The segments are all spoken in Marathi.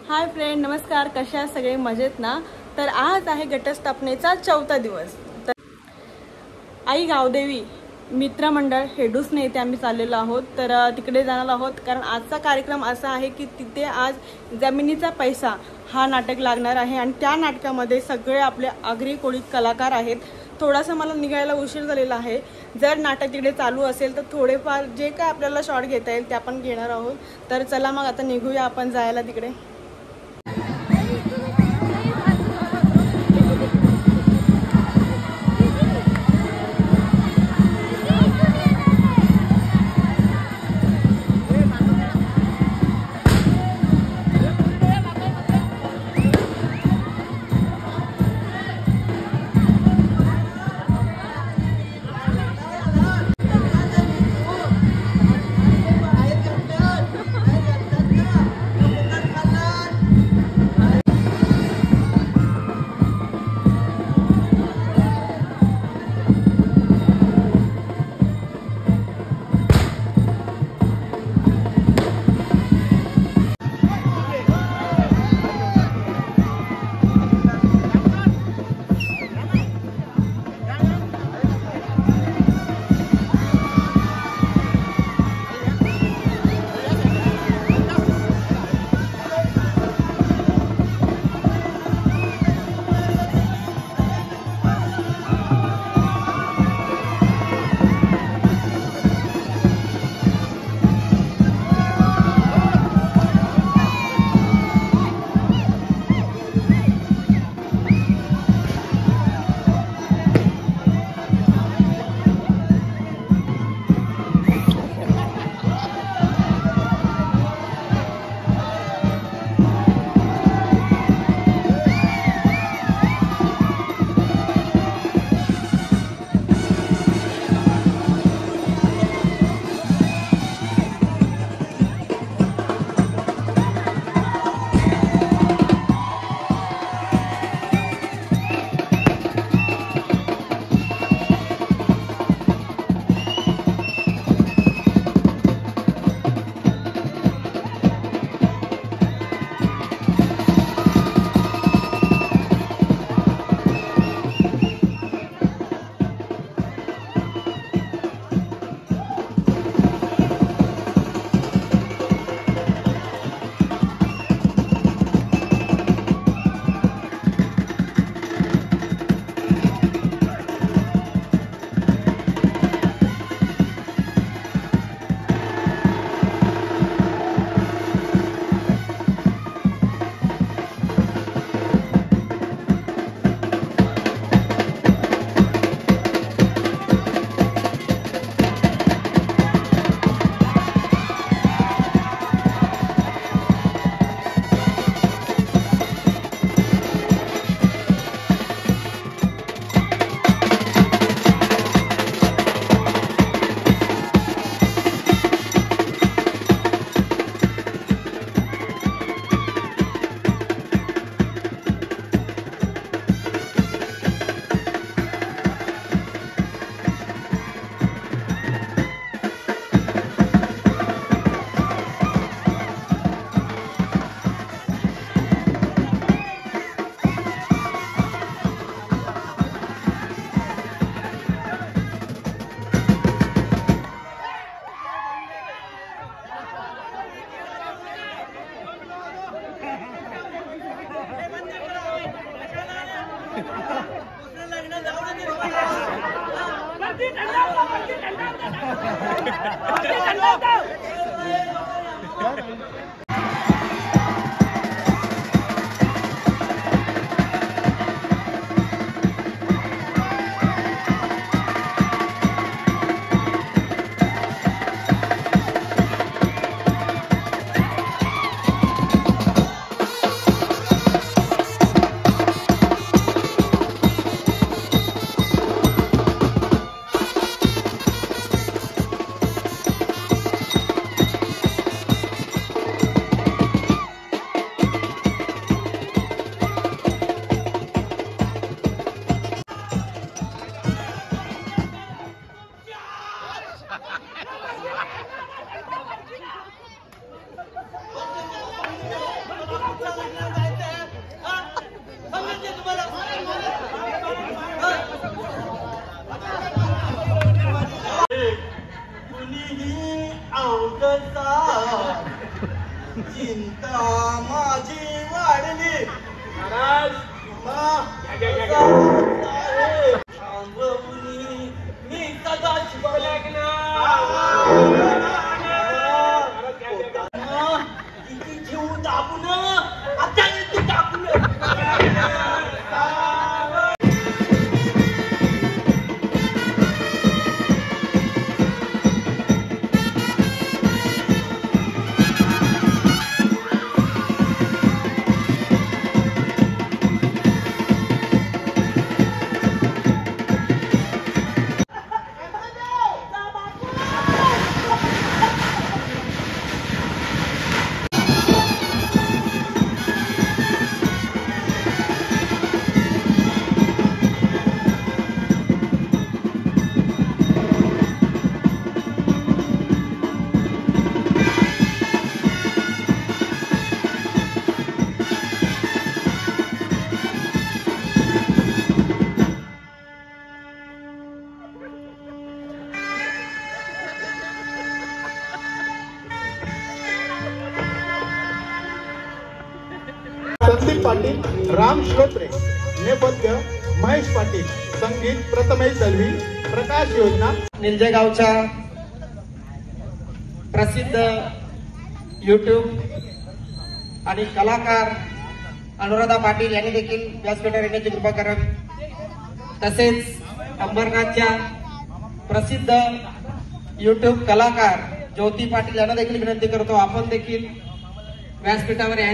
हाय फ्रेंड, नमस्कार. कशा सगळे मजेत ना? तर आज आहे घटस्थापनेचा 4था दिवस. तर आई गावदेवी मित्रमंडळ हेडूसने येथे आम्ही चाललेलो आहोत. तर तिकडे जाणार आहोत कारण आजचा कार्यक्रम असा आहे की तिथे आज जमिनीचा पैसा हा नाटक लागणार आहे आणि त्या नाटकामध्ये सगळे आपले आगरी कोळी कलाकार आहेत. थोडासा मला निघायला उशीर झालेला आहे. जर नाटक तिकडे चालू असेल तर थोडेफार जे काय आपल्याला शॉट घेता येईल ते आपण घेणार आहोत. तर चला मग आता निघूया आपण जायला तिकडे. कुणीही अवघसा चिंता माझी वाढली थांबवून मी सदा किती जीव दाबून आता तू टाकून संदीप पाटील, राम श्रोत्रे, नेपथ्य महेश पाटील, संगीत प्रथमेश दलवी, प्रकाश योजना. निलजेगावच्या प्रसिद्ध यूट्यूब आणि कलाकार अनुराधा पाटील यांनी देखील व्यासपीठावर येण्याची कृपा करावी. तसेच अंबरनाथच्या प्रसिद्ध यूट्यूब कलाकार ज्योती पाटील यांना देखील विनंती करतो आपण देखील व्यासपीठावर या.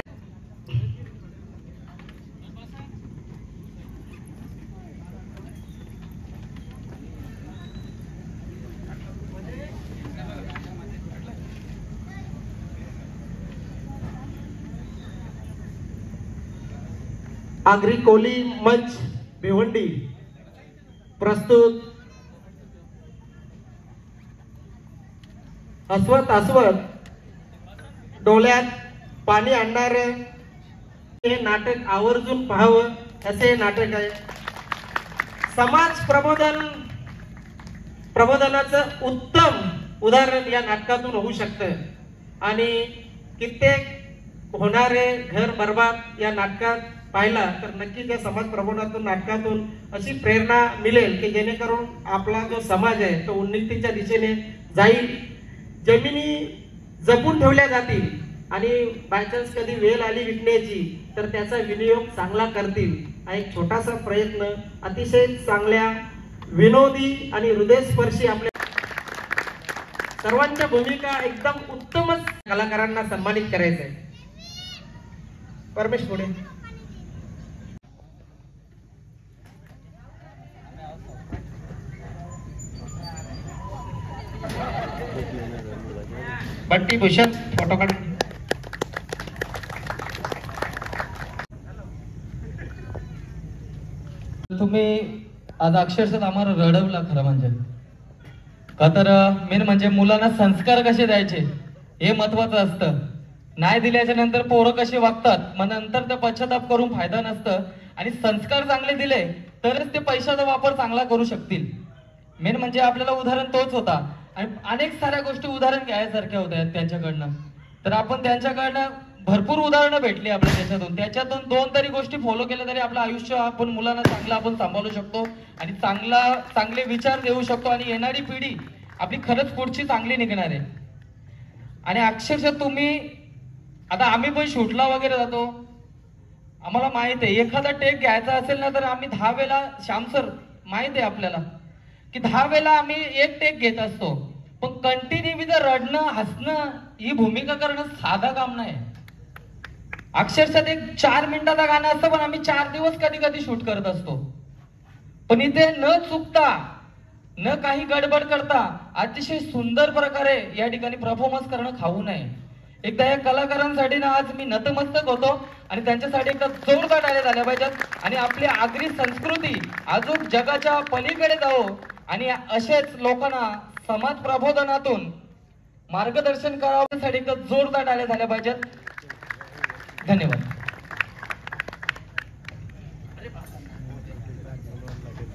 आगरी कोली मंच भिवंडी प्रस्तुत हसवत हसवत डोळ्यात पाणी आणणार हे नाटक आवर्जून पाहावं असे नाटक आहे. समाज प्रबोधनाचं उत्तम उदाहरण या नाटकातून होऊ शकतं आणि कित्येक होणारे घर बर्बाद या नाटकात पाहिला तर नक्की त्या समाज प्रबोधनातून नाटकातून अशी प्रेरणा मिळेल की जेणेकरून आपला जो समाज आहे तो उन्नतीच्या दिशेने जाईल. जमिनी जपून ठेवल्या जातील आणि बायचान्स कधी वेळ आली विकण्याची तर त्याचा विनियोग चांगला करतील. हा एक छोटासा प्रयत्न अतिशय चांगल्या विनोदी आणि हृदयस्पर्शी आपल्या सर्वांच्या भूमिका एकदम उत्तमच कलाकारांना सन्मानित करायचं आहे. परमेश पुढे बट्टी भूषण फोटो काढ. तुम्ही आज अक्षरशः आम्हाला रडवला खरं म्हणजे. का तर मेन म्हणजे मुलांना संस्कार कसे द्यायचे हे महत्वाचं असतं. नाही दिल्याच्या नंतर पोरं कशी वागतात मग नंतर ते पश्चाताप करून फायदा नसतं आणि संस्कार चांगले दिले तरच ते पैशाचा वापर चांगला करू शकतील. मेन म्हणजे आपल्याला उदाहरण तोच होता आणि अनेक साऱ्या गोष्टी उदाहरण घ्यायसारख्या होत्या त्यांच्याकडनं. तर आपण त्यांच्याकडनं भरपूर उदाहरणं भेटली आपल्या त्याच्यातून दोन तरी गोष्टी फॉलो केल्या तरी आपलं आयुष्य आपण मुलांना चांगलं आपण सांभाळू शकतो आणि चांगले विचार देऊ शकतो आणि येणारी पिढी आपली खरंच पुढची चांगली निघणार आहे. आणि अक्षरशः तुम्ही आता आम्ही पण शूटला वगैरे जातो आम्हाला माहित आहे एखादा टेक घ्यायचा असेल ना तर आम्ही 10 वेळा श्याम सर माहित आहे आपल्याला की 10 वेळा आम्ही एक टेक घेत असतो. पण कंटिन्यू विथ रडणं हसणं ही भूमिका करणं साधा काम नाही. अक्षरशः ते 4 मिनिटाचं गाणं असतं पण आम्ही 4 दिवस कधी कधी शूट करत असतो. पण इथे न चुकता न काही गडबड करता अतिशय सुंदर प्रकारे या ठिकाणी परफॉर्मन्स करणं खाऊ नये. एकदा या कलाकारांसाठी ना आज मी नतमस्तक होतो आणि त्यांच्यासाठी एकदा जोरदार टाळ्या झाल्या पाहिजेत आणि आपली आगरी संस्कृती अजून जगाच्या पलीकडे जावो आणि असेच लोकांना समाज प्रबोधनातून मार्गदर्शन करावण्यासाठी एकदा जोरदार टाळ्या झाल्या पाहिजेत. धन्यवाद.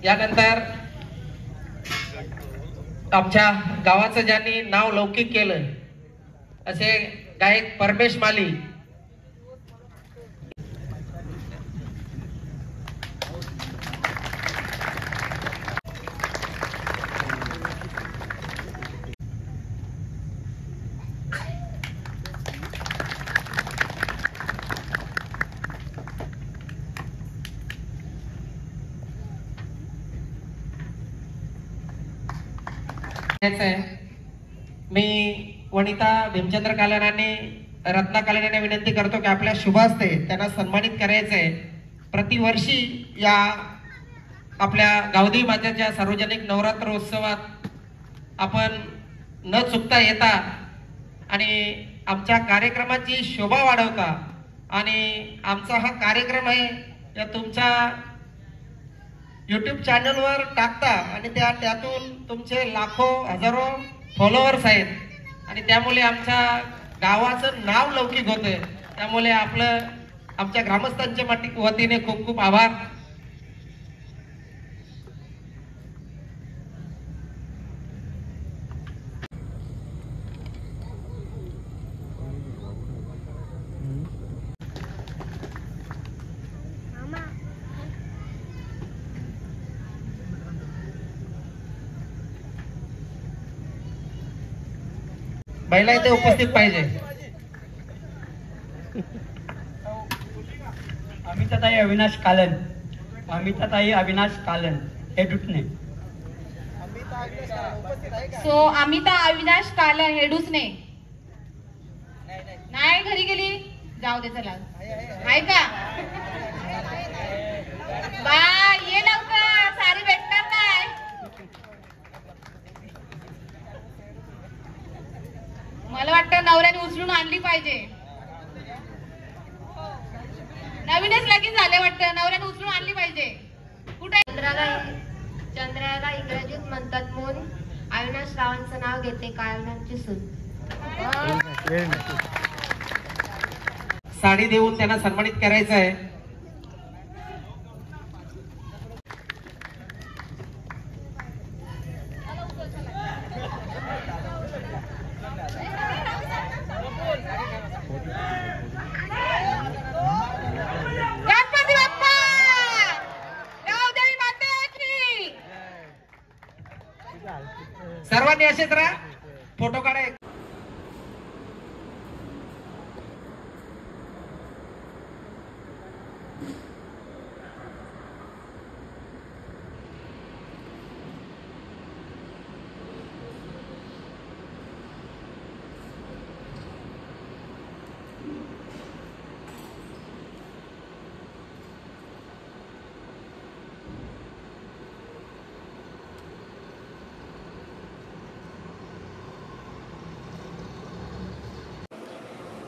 यानंतर आमच्या गावाचं ज्यांनी नाव लौकिक केलं असे गायक परमेश माली, मी वनिता भीमचंद्र कालेनाने रत्ना कालेनाने विनंती करतो की आपल्या शुभ हस्ते त्यांना सन्मानित करायचंय। प्रतिवर्षी या आपल्या गावदेवी मातेच्या सार्वजनिक नवरात्रोत्सवात आपण न चुकता येता आणि आमच्या कार्यक्रमाची शोभा वाढवता आणि आमचा हा कार्यक्रम आहे या तुमच्या YouTube चॅनलवर टाकता आणि त्यातून तुमचे लाखो हजारो फॉलोअर्स आहेत आणि त्यामुळे आमच्या गावाचं नाव लौकिक होतंय। त्यामुळे आमच्या ग्रामस्थांच्या वतीने खूप खूप आभार। महिला इथे उपस्थित पाहिजे। अमिताताई अविनाश कालन, अमिताताई अविनाश कालन हेडुसने। सो अमिता अविनाश कालन हेडुसने नाही घरी गेली, जाऊ दे चला। आहे का बाय, ये लवकर, सारी भेटणार काय? मला वाटतं नवऱ्याने उचलून आणली पाहिजे। नवीनच लगीन झाले वाटतं, नवऱ्याने उचलून आणली पाहिजे। कुठे चंद्राला इंग्रजीत म्हणतात मून। अविनाश रावांचं नाव घेते कायनाची सून। साडी देऊन त्यांना सन्मानित करायचं आहे। सर्वांनी असेच राहा, फोटो काढाय।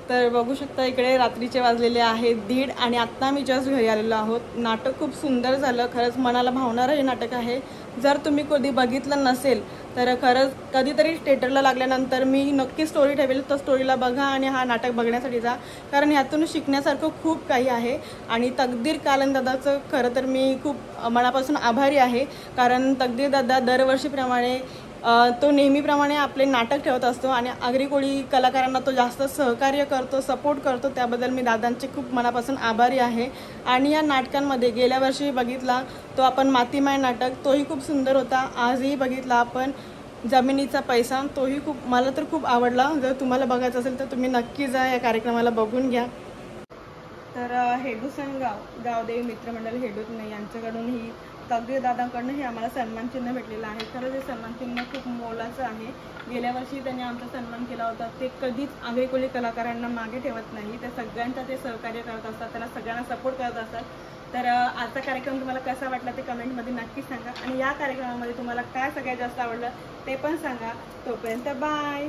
तर बघू शकता इकडे रात्रीचे वाजलेले आहेत 1:30 आणि आत्ता मी जस्ट घरी आलेलो आहोत। नाटक खूप सुंदर झालं, खरंच मनाला भावणारं हे नाटक आहे। जर तुम्ही कधी बघितलं नसेल तर खरंच कधीतरी थिएटरला लागल्यानंतर मी नक्की स्टोरी ठेवेल, तर स्टोरीला बघा आणि हा नाटक बघण्यासाठी जा, कारण ह्यातून शिकण्यासारखं खूप काही आहे। आणि तकदीर कालन दादाचं खरं तर मी खूप मनापासून आभारी आहे, कारण तकदीर दादा दरवर्षीप्रमाणे तो नेहमीप्रमाणे आपले नाटक ठेवत असतो आणि आगरी कोळी कलाकारांना तो जास्त सहकार्य करतो, सपोर्ट करतो। त्याबद्दल मी दादांचे खूप मनापासून आभारी आहे। आणि या नाटकांमध्ये गेल्या वर्षी बघितला तो आपण मातीमाय नाटक, तोही खूप सुंदर होता। आजही बघितला आपण जमिनीचा पैसा, तोही मला तर खूप आवडला। जर तुम्हाला बघायचं असेल तर तुम्ही नक्की जा, या कार्यक्रमाला बघून घ्या। तर हेडूसन गावदेवी मित्रमंडळ हेडूसने यांच्याकडून ही तकदीर दादांकडून हे आम्हाला सन्मान चिन्ह भेटलेलं आहे। खरंच हे सन्मान चिन्ह खूप मोलाचं आहे। गेल्या वर्षी त्यांनी आमचा सन्मान केला होता। ते कधीच आगरी कोळी कलाकारांना मागे ठेवत नाही, ते सगळ्यांचा ते सहकार्य करत असतात, त्यांना सगळ्यांना सपोर्ट करत असतात। तर आजचा कार्यक्रम तुम्हाला कसा वाटला ते कमेंटमध्ये नक्की सांगा आणि या कार्यक्रमामध्ये तुम्हाला काय सगळ्यात जास्त आवडलं ते पण सांगा। तोपर्यंत बाय।